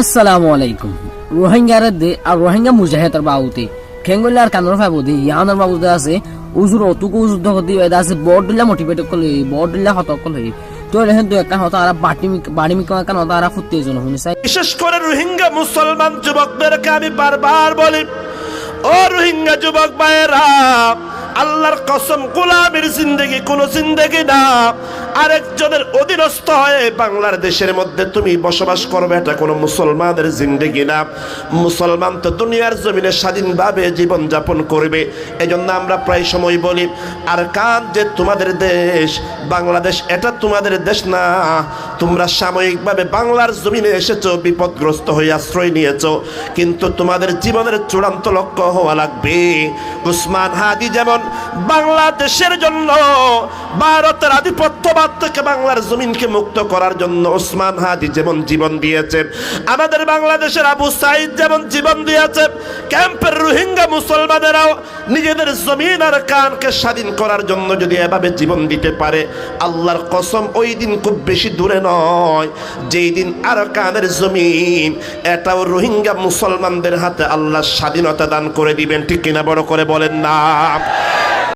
আসসালামু আলাইকুম। রোহিঙ্গার দে আর রোহিঙ্গা মুজাহিদার বাউতে খেঙ্গলার কানর ফাবদি ইয়ানার বাবুদে আছে উজুর অতুকু উজুর দহদি এদা আছে বড়দিলা মোটিভেট করলে বড়দিলা হতক করলে তো রেহেন তো একটা হতো আর বাড়ি মিকা কান হতো আর ফুটতে জন হুনিসাই। বিশেষ করে রোহিঙ্গা মুসলমান যুবকদেরকে আমি বারবার বলি, ও রোহিঙ্গা যুবক ভাইয়েরা, আল্লাহর কসম গোলামের জিন্দেগি কোন জিন্দেগি না। আরেকজনের অধীনস্থ হয়ে বাংলার দেশের মধ্যে তুমি বসবাস করবে, এটা কোনো মুসলমানের জিন্দেগি না। মুসলমান তো দুনিয়ার জমিনে স্বাধীনভাবে জীবন যাপন করবে। এজন্য আমরা প্রায় সময় বলি, আর কান যে তোমাদের দেশ বাংলাদেশ, এটা তোমাদের দেশ না। তোমরা সাময়িকভাবে বাংলার জমিনে এসেছো, বিপদগ্রস্ত হয়ে আশ্রয় নিয়েছো, কিন্তু তোমাদের জীবনের চূড়ান্ত লক্ষ্য হওয়া লাগবে। উসমান হাদি যেমন বাংলাদেশের জন্য ভারতের আধিপত্যবাদ থেকে বাংলার জমিনকে মুক্ত করার জন্য উসমান হাদি যেমন জীবন দিয়েছেন, আমাদের বাংলাদেশের আবু সাইদ যেমন জীবন দিয়েছেন, ক্যাম্পের রোহিঙ্গা মুসলমানেরাও নিজেদের জমিন আর কানকে স্বাধীন করার জন্য যদি এভাবে জীবন দিতে পারে, আল্লাহর কসম ওই দিন খুব বেশি দূরে নয় যেই দিন আর কানের জমিন এটাও রোহিঙ্গা মুসলমানদের হাতে আল্লাহ স্বাধীনতা দান করে দিবেন। ঠিক কিনা বড় করে বলেন না?